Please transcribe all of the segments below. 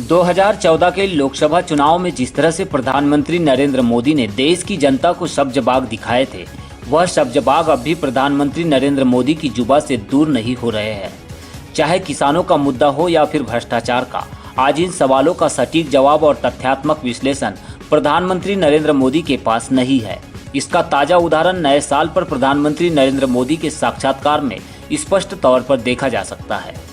2014 के लोकसभा चुनाव में जिस तरह से प्रधानमंत्री नरेंद्र मोदी ने देश की जनता को सब्ज-बाग दिखाए थे, वह सब्ज-बाग अब भी प्रधानमंत्री नरेंद्र मोदी की जुबान से दूर नहीं हो रहे हैं। चाहे किसानों का मुद्दा हो या फिर भ्रष्टाचार का, आज इन सवालों का सटीक जवाब और तथ्यात्मक विश्लेषण प्रधानमंत्री नरेंद्र मोदी के पास नहीं है। इसका ताजा उदाहरण नए साल पर प्रधानमंत्री नरेंद्र मोदी के साक्षात्कार में स्पष्ट तौर पर देखा जा सकता है।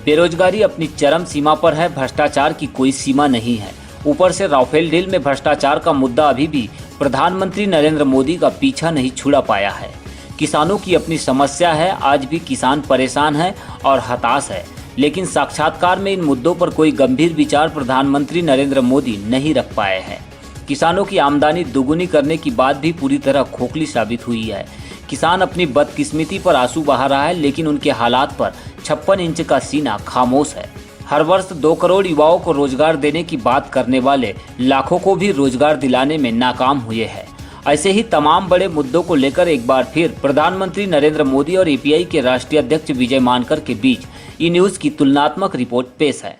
बेरोजगारी अपनी चरम सीमा पर है, भ्रष्टाचार की कोई सीमा नहीं है। ऊपर से राफेल डील में भ्रष्टाचार का मुद्दा अभी भी प्रधानमंत्री नरेंद्र मोदी का पीछा नहीं छुड़ा पाया है। किसानों की अपनी समस्या है, आज भी किसान परेशान है और हताश है, लेकिन साक्षात्कार में इन मुद्दों पर कोई गंभीर विचार प्रधानमंत्री नरेंद्र मोदी नहीं रख पाए हैं। किसानों की आमदनी दोगुनी करने की बात भी पूरी तरह खोखली साबित हुई है। किसान अपनी बदकिस्मती पर आंसू बहा रहा है, लेकिन उनके हालात पर 56 इंच का सीना खामोश है। हर वर्ष 2 करोड़ युवाओं को रोजगार देने की बात करने वाले लाखों को भी रोजगार दिलाने में नाकाम हुए हैं। ऐसे ही तमाम बड़े मुद्दों को लेकर एक बार फिर प्रधानमंत्री नरेंद्र मोदी और एपीआई के राष्ट्रीय अध्यक्ष विजय मानकर के बीच ई न्यूज की तुलनात्मक रिपोर्ट पेश है।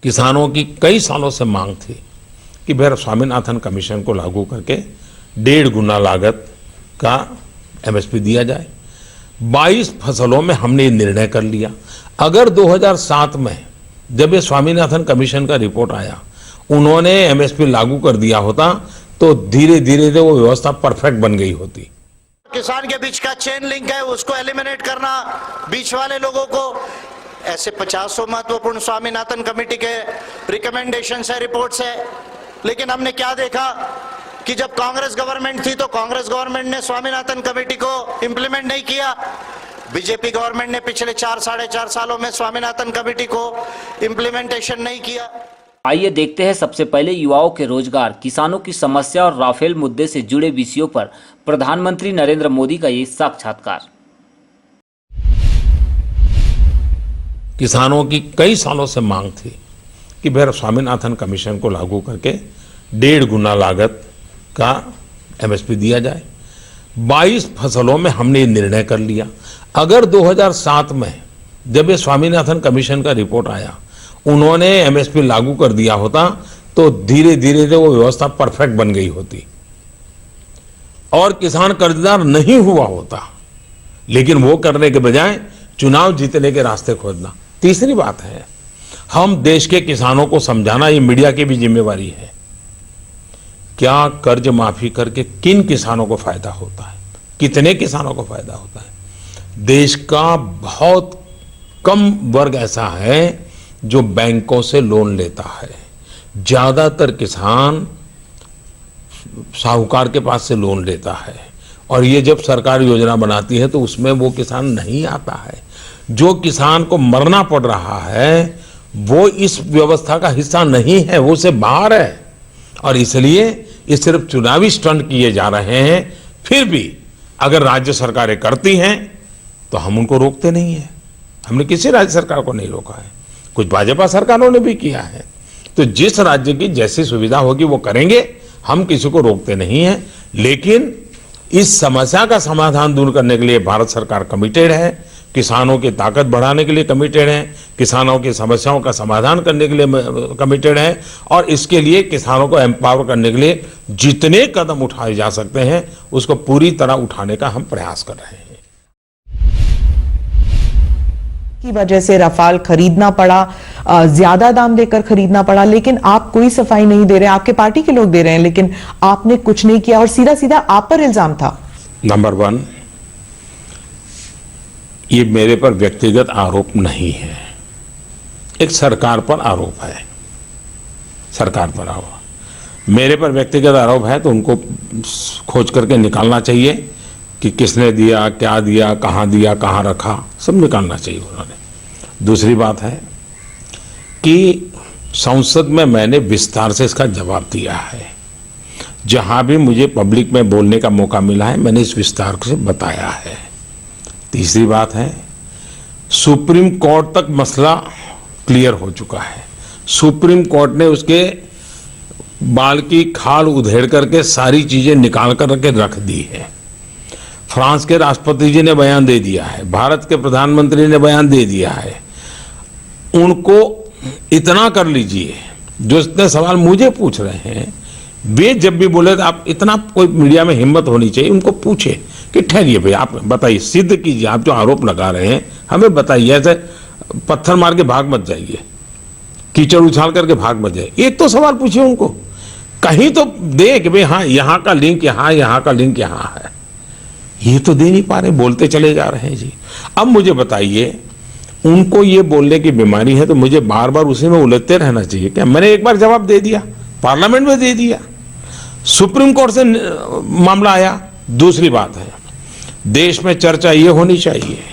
किसानों की कई सालों से मांग थी कि भाई स्वामीनाथन कमीशन को लागू करके 1.5 गुना लागत का एमएसपी दिया जाए। 22 फसलों में हमने ये निर्णय कर लिया। अगर 2007 में जब ये स्वामीनाथन कमीशन का रिपोर्ट आया, उन्होंने एमएसपी लागू कर दिया होता तो धीरे धीरे वो व्यवस्था परफेक्ट बन गई होती। किसान के बीच का चेन लिंक है, उसको एलिमिनेट करना, बीच वाले लोगों को, ऐसे 50 महत्वपूर्ण स्वामीनाथन कमेटी के रिकमेंडेशन है, रिपोर्ट्स है। लेकिन हमने क्या देखा कि जब कांग्रेस गवर्नमेंट थी तो कांग्रेस गवर्नमेंट ने स्वामीनाथन कमेटी को इंप्लीमेंट नहीं किया। बीजेपी गवर्नमेंट ने पिछले 4-4.5 सालों में स्वामीनाथन कमेटी को इंप्लीमेंटेशन नहीं किया। आइए देखते हैं सबसे पहले युवाओं के रोजगार, किसानों की समस्या और राफेल मुद्दे से जुड़े विषयों पर प्रधानमंत्री नरेंद्र मोदी का ये साक्षात्कार। किसानों की कई सालों से मांग थी कि भाई स्वामीनाथन कमीशन को लागू करके 1.5 गुना लागत का एमएसपी दिया जाए। 22 फसलों में हमने ये निर्णय कर लिया। अगर 2007 में जब ये स्वामीनाथन कमीशन का रिपोर्ट आया, उन्होंने एमएसपी लागू कर दिया होता तो धीरे धीरे वो व्यवस्था परफेक्ट बन गई होती और किसान कर्जदार नहीं हुआ होता। लेकिन वो करने के बजाय चुनाव जीतने के रास्ते खोजना। तीसरी बात है, हम देश के किसानों को समझाना, ये मीडिया की भी जिम्मेवारी है। क्या कर्ज माफी करके किन किसानों को फायदा होता है, कितने किसानों को फायदा होता है? देश का बहुत कम वर्ग ऐसा है जो बैंकों से लोन लेता है। ज्यादातर किसान साहूकार के पास से लोन लेता है और ये जब सरकार योजना बनाती है तो उसमें वो किसान नहीं आता है। जो किसान को मरना पड़ रहा है वो इस व्यवस्था का हिस्सा नहीं है, वो से बाहर है। और इसलिए ये सिर्फ चुनावी स्टंट किए जा रहे हैं। फिर भी अगर राज्य सरकारें करती हैं तो हम उनको रोकते नहीं हैं। हमने किसी राज्य सरकार को नहीं रोका है, कुछ भाजपा सरकारों ने भी किया है। तो जिस राज्य की जैसी सुविधा होगी वो करेंगे, हम किसी को रोकते नहीं हैं। लेकिन इस समस्या का समाधान दूर करने के लिए भारत सरकार कमिटेड है, किसानों की ताकत बढ़ाने के लिए कमिटेड है, किसानों की समस्याओं का समाधान करने के लिए कमिटेड है और इसके लिए किसानों को एम्पावर करने के लिए जितने कदम उठाए जा सकते हैं उसको पूरी तरह उठाने का हम प्रयास कर रहे हैं। की वजह से रफाल खरीदना पड़ा, ज्यादा दाम देकर खरीदना पड़ा, लेकिन आप कोई सफाई नहीं दे रहे। आपके पार्टी के लोग दे रहे हैं, लेकिन आपने कुछ नहीं किया और सीधा सीधा आप पर इल्जाम था। नंबर 1, ये मेरे पर व्यक्तिगत आरोप नहीं है, एक सरकार पर आरोप है। सरकार पर आरोप, मेरे पर व्यक्तिगत आरोप है तो उनको खोज करके निकालना चाहिए कि किसने दिया, क्या दिया, कहाँ रखा, सब निकालना चाहिए उन्होंने। दूसरी बात है कि संसद में मैंने विस्तार से इसका जवाब दिया है। जहां भी मुझे पब्लिक में बोलने का मौका मिला है मैंने इस विस्तार से बताया है। तीसरी बात है, सुप्रीम कोर्ट तक मसला क्लियर हो चुका है। सुप्रीम कोर्ट ने उसके बाल की खाल उधेड़ करके सारी चीजें निकाल कर रख दी है। फ्रांस के राष्ट्रपति जी ने बयान दे दिया है, भारत के प्रधानमंत्री ने बयान दे दिया है। उनको इतना कर लीजिए, जो इतने सवाल मुझे पूछ रहे हैं, वे जब भी बोले तो आप इतना कोई मीडिया में हिम्मत होनी चाहिए, उनको पूछे कि ठहरिए भाई, आप बताइए, सिद्ध कीजिए, आप जो आरोप लगा रहे हैं हमें बताइए, ऐसे पत्थर मार के भाग मत जाइए, कीचड़ उछाल करके भाग मत जाइए, एक तो सवाल पूछिए उनको, कहीं तो दे कि भाई हाँ यहाँ का लिंक यहाँ, यहाँ का लिंक यहाँ है, ये तो दे नहीं पा रहे, बोलते चले जा रहे हैं जी। अब मुझे बताइए, उनको ये बोलने की बीमारी है तो मुझे बार बार उसी में उलझते रहना चाहिए क्या? मैंने एक बार जवाब दे दिया, पार्लियामेंट में दे दिया, सुप्रीम कोर्ट से मामला आया। दूसरी बात है, देश में चर्चा ये होनी चाहिए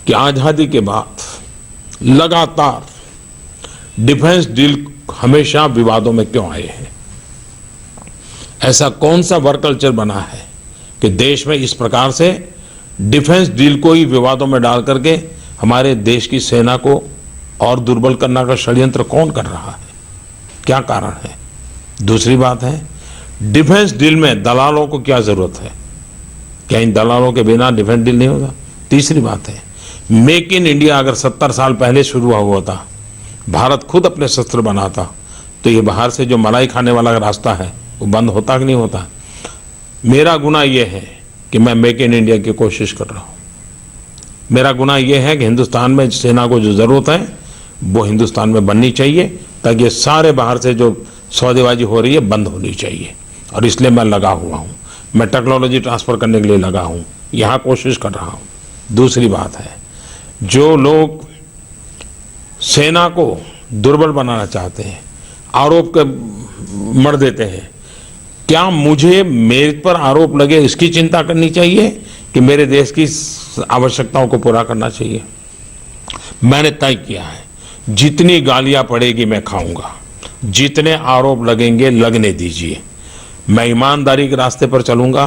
कि आजादी के बाद लगातार डिफेंस डील हमेशा विवादों में क्यों आए हैं? ऐसा कौन सा वर्क कल्चर बना है कि देश में इस प्रकार से डिफेंस डील को ही विवादों में डाल करके हमारे देश की सेना को और दुर्बल करने का षड्यंत्र कौन कर रहा है? क्या कारण है? दूसरी बात है, डिफेंस डील में दलालों को क्या जरूरत है? क्या इन दलालों के बिना डिफेंस डील नहीं होगा? तीसरी बात है, मेक इन इंडिया अगर 70 साल पहले शुरू हुआ था, भारत खुद अपने शस्त्र बनाता, तो ये बाहर से जो मलाई खाने वाला रास्ता है वो बंद होता कि नहीं होता? मेरा गुनाह यह है कि मैं मेक इन इंडिया की कोशिश कर रहा हूं। मेरा गुनाह यह है कि हिंदुस्तान में सेना को जो जरूरत है वो हिंदुस्तान में बननी चाहिए, ताकि ये सारे बाहर से जो सौदेबाजी हो रही है बंद होनी चाहिए, और इसलिए मैं लगा हुआ हूं। मैं टेक्नोलॉजी ट्रांसफर करने के लिए लगा हूं, यहां कोशिश कर रहा हूं। दूसरी बात है, जो लोग सेना को दुर्बल बनाना चाहते हैं, आरोप कर मर देते हैं, क्या मुझे मेरे पर आरोप लगे इसकी चिंता करनी चाहिए कि मेरे देश की आवश्यकताओं को पूरा करना चाहिए? मैंने तय किया है, जितनी गालियां पड़ेगी मैं खाऊंगा, जितने आरोप लगेंगे लगने दीजिए। मैं ईमानदारी के रास्ते पर चलूंगा,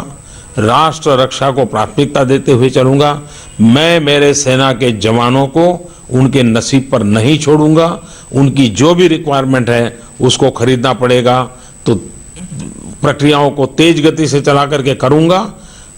राष्ट्र रक्षा को प्राथमिकता देते हुए चलूंगा। मैं मेरे सेना के जवानों को उनके नसीब पर नहीं छोड़ूंगा। उनकी जो भी रिक्वायरमेंट है उसको खरीदना पड़ेगा तो प्रक्रियाओं को तेज गति से चला करके करूंगा।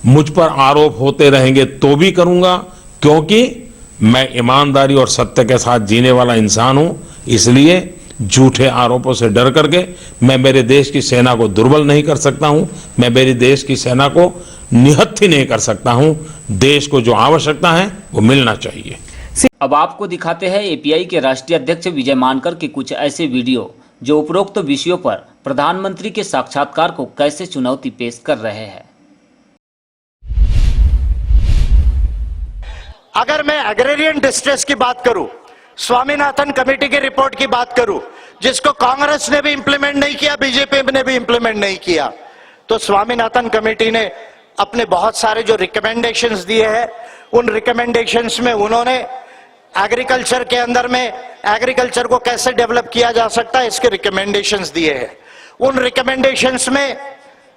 मुझ पर आरोप होते रहेंगे तो भी करूंगा, क्योंकि मैं ईमानदारी और सत्य के साथ जीने वाला इंसान हूं। इसलिए झूठे आरोपों से डर करके मैं मेरे देश की सेना को दुर्बल नहीं कर सकता हूं, मैं मेरे देश की सेना को निहत्थी नहीं कर सकता हूं। देश को जो आवश्यकता है वो मिलना चाहिए। अब आपको दिखाते हैं एपीआई के राष्ट्रीय अध्यक्ष विजय मानकर के कुछ ऐसे वीडियो जो उपरोक्त विषयों पर प्रधानमंत्री के साक्षात्कार को कैसे चुनौती पेश कर रहे हैं। अगर मैं एग्रेरियन डिस्ट्रेस की बात करूं, स्वामीनाथन कमेटी की रिपोर्ट की बात करूं, जिसको कांग्रेस ने भी इंप्लीमेंट नहीं किया, बीजेपी ने भी इंप्लीमेंट नहीं किया, तो स्वामीनाथन कमेटी ने अपने बहुत सारे जो रिकमेंडेशंस दिए हैं, उन रिकमेंडेशंस में उन्होंने एग्रीकल्चर के अंदर में एग्रीकल्चर को कैसे डेवलप किया जा सकता है इसके रिकमेंडेशंस दिए हैं। उन रिकमेंडेशंस में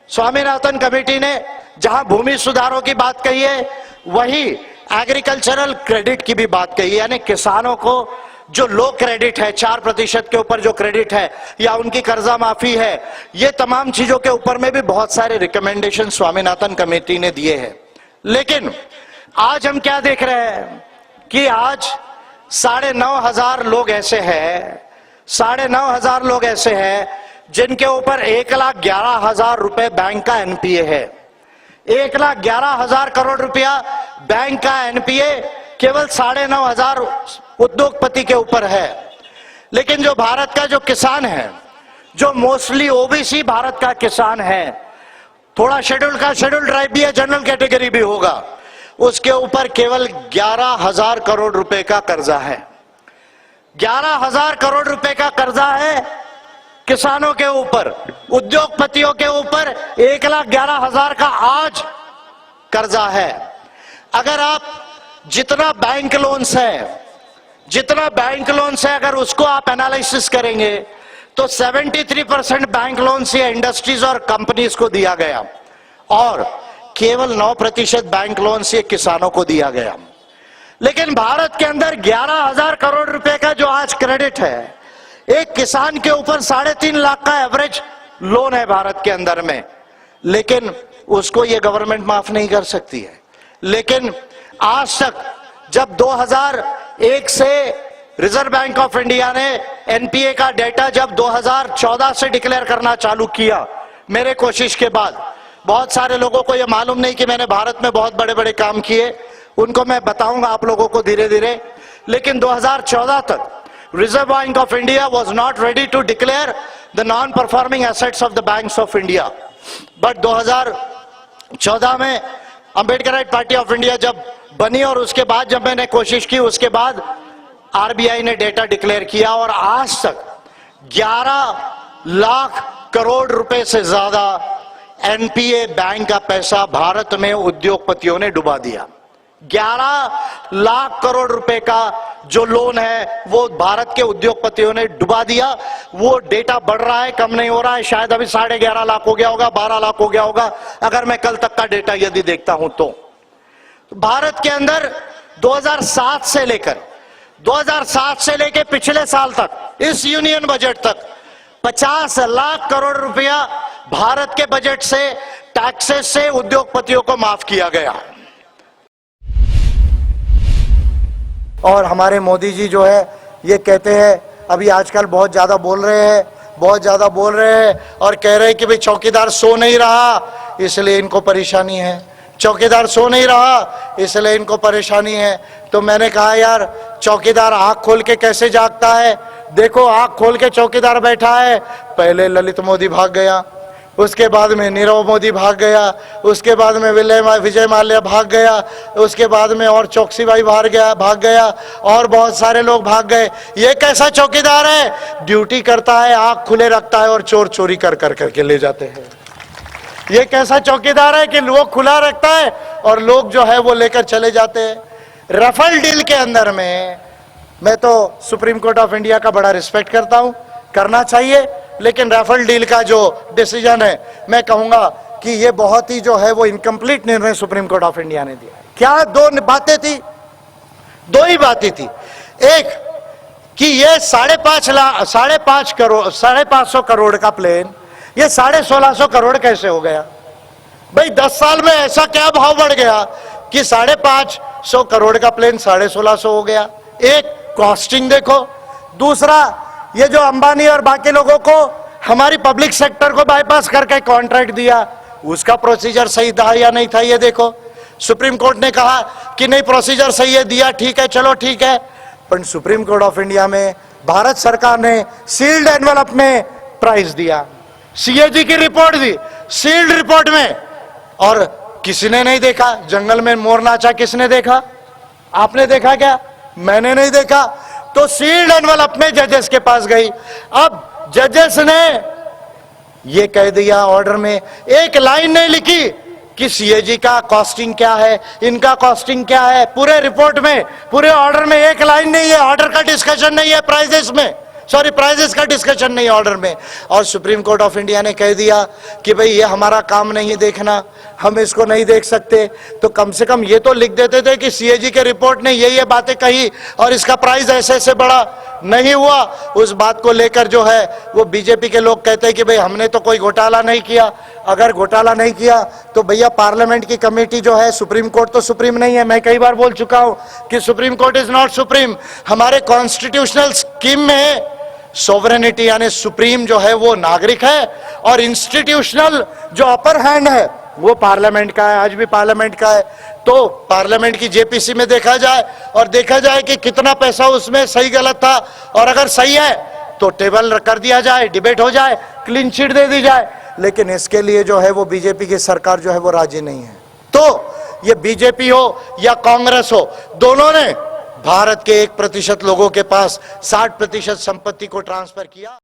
स्वामीनाथन कमेटी ने जहां भूमि सुधारों की बात कही है, वही एग्रीकल्चरल क्रेडिट की भी बात कही है, यानी किसानों को जो लो क्रेडिट है, 4% के ऊपर जो क्रेडिट है, या उनकी कर्जा माफी है, ये तमाम चीजों के ऊपर में भी बहुत सारे रिकमेंडेशन स्वामीनाथन कमेटी ने दिए हैं। लेकिन आज हम क्या देख रहे हैं कि आज 9,500 लोग ऐसे हैं, 9,500 लोग ऐसे हैं जिनके ऊपर 1,11,000 रुपए बैंक का एनपीए है। 1,11,000 करोड़ रुपया बैंक का एनपीए केवल 9,500 उद्योगपति के ऊपर है। लेकिन जो भारत का जो किसान है, जो मोस्टली ओबीसी भारत का किसान है, थोड़ा शेड्यूल ट्राइब भी है, जनरल कैटेगरी भी होगा, उसके ऊपर केवल 11,000 करोड़ रुपए का कर्जा है। 11,000 करोड़ रुपए का कर्जा है किसानों के ऊपर। उद्योगपतियों के ऊपर 1,11,000 का आज कर्जा है। अगर आप जितना बैंक लोन्स है अगर उसको आप एनालिसिस करेंगे तो 73% बैंक लोन्स या इंडस्ट्रीज और कंपनीज को दिया गया और केवल 9% बैंक लोन्स ये किसानों को दिया गया। लेकिन भारत के अंदर 11,000 करोड़ रुपए का जो आज क्रेडिट है, एक किसान के ऊपर 3.5 लाख का एवरेज लोन है भारत के अंदर में, लेकिन उसको ये गवर्नमेंट माफ नहीं कर सकती है। लेकिन आज तक जब 2001 से रिजर्व बैंक ऑफ इंडिया ने एनपीए का डेटा जब 2014 से डिक्लेयर करना चालू किया, मेरे कोशिश के बाद, बहुत सारे लोगों को यह मालूम नहीं कि मैंने भारत में बहुत बड़े बड़े काम किए, उनको मैं बताऊंगा आप लोगों को धीरे धीरे। लेकिन 2014 तक Reserve Bank of India was not ready to declare the non performing assets of the banks of India. But 2014 में अंबेडकराइट पार्टी ऑफ इंडिया जब बनी और उसके बाद जब मैंने कोशिश की, उसके बाद आरबीआई ने डेटा डिक्लेयर किया और आज तक 11 लाख करोड़ रुपए से ज्यादा एनपीए बैंक का पैसा भारत में उद्योगपतियों ने डुबा दिया। 11 लाख करोड़ रुपए का जो लोन है वो भारत के उद्योगपतियों ने डुबा दिया। वो डेटा बढ़ रहा है, कम नहीं हो रहा है। शायद अभी 11.5 लाख हो गया होगा, 12 लाख हो गया होगा, अगर मैं कल तक का डेटा यदि देखता हूं तो। भारत के अंदर 2007 से लेकर पिछले साल तक, इस यूनियन बजट तक 50 लाख करोड़ रुपया भारत के बजट से, टैक्सेस से उद्योगपतियों को माफ किया गया। और हमारे मोदी जी जो है ये कहते हैं, अभी आजकल बहुत ज्यादा बोल रहे हैं और कह रहे हैं कि भाई चौकीदार सो नहीं रहा इसलिए इनको परेशानी है, चौकीदार सो नहीं रहा इसलिए इनको परेशानी है। तो मैंने कहा यार, चौकीदार आंख खोल के कैसे जागता है? देखो, आंख खोल के चौकीदार बैठा है। पहले ललित मोदी भाग गया, उसके बाद में नीरव मोदी भाग गया, उसके बाद में विजय माल्या भाग गया, उसके बाद में और चौकसी भाई भाग गया और बहुत सारे लोग भाग गए। ये कैसा चौकीदार है? ड्यूटी करता है, आंख खुले रखता है और चोर चोरी कर करके ले जाते हैं। ये कैसा चौकीदार है कि वो खुला रखता है और लोग जो है वो लेकर चले जाते हैं। राफेल डील के अंदर में मैं तो सुप्रीम कोर्ट ऑफ इंडिया का बड़ा रिस्पेक्ट करता हूं, करना चाहिए, लेकिन राफेल डील का जो डिसीजन है, मैं कहूंगा कि ये बहुत ही जो है वो इनकम्प्लीट निर्णय सुप्रीम कोर्ट ऑफ इंडिया ने दिया। क्या दो ही बातें थी। एक कि ये 550 करोड़ का प्लेन ये 1650 करोड़ कैसे हो गया? भाई 10 साल में ऐसा क्या भाव बढ़ गया कि 550 करोड़ का प्लेन 1650 हो गया? एक कॉस्टिंग देखो। दूसरा, ये जो अंबानी और बाकी लोगों को हमारी पब्लिक सेक्टर को बाईपास करके कॉन्ट्रैक्ट दिया, उसका प्रोसीजर सही था या नहीं था? ये देखो, सुप्रीम कोर्ट ने कहा कि नहीं प्रोसीजर सही है, दिया, ठीक है, चलो ठीक है। पर सुप्रीम कोर्ट ऑफ इंडिया में भारत सरकार ने सील्ड एनवेलप में प्राइस दिया, सीएजी की रिपोर्ट दी सील्ड रिपोर्ट में, और किसी ने नहीं देखा। जंगल में मोर नाचा किसने देखा? आपने देखा क्या? मैंने नहीं देखा। तो सील्ड एनवेलप में जजेस के पास गई। अब जजेस ने ये कह दिया ऑर्डर में, एक लाइन नहीं लिखी कि सीएजी का कॉस्टिंग क्या है, इनका कॉस्टिंग क्या है। पूरे रिपोर्ट में, पूरे ऑर्डर में एक लाइन नहीं है, ऑर्डर का डिस्कशन नहीं है प्राइजेस में, प्राइजेस का डिस्कशन नहीं ऑर्डर में। और सुप्रीम कोर्ट ऑफ इंडिया ने कह दिया कि भाई ये हमारा काम नहीं है देखना, हम इसको नहीं देख सकते। तो कम से कम ये तो लिख देते थे कि सीएजी के रिपोर्ट ने ये बातें कही और इसका प्राइस ऐसे ऐसे बढ़ा, नहीं हुआ। उस बात को लेकर जो है वो बीजेपी के लोग कहते हैं कि भाई हमने तो कोई घोटाला नहीं किया। अगर घोटाला नहीं किया तो भैया पार्लियामेंट की कमेटी जो है, सुप्रीम कोर्ट तो सुप्रीम नहीं है। मैं कई बार बोल चुका हूं कि supreme court is not supreme. हमारे कॉन्स्टिट्यूशनल स्कीम में सोवरेनिटी यानी सुप्रीम जो है वो नागरिक है और इंस्टीट्यूशनल जो अपर हैंड है वो पार्लियामेंट का है, आज भी पार्लियामेंट का है। तो पार्लियामेंट की जेपीसी में देखा जाए और देखा जाए कि कितना पैसा उसमें सही गलत था, और अगर सही है तो टेबल कर दिया जाए, डिबेट हो जाए, क्लीन चिट दे दी जाए। लेकिन इसके लिए जो है वो बीजेपी की सरकार जो है वो राजी नहीं है। तो ये बीजेपी हो या कांग्रेस हो, दोनों ने भारत के 1% लोगों के पास 60% संपत्ति को ट्रांसफर किया।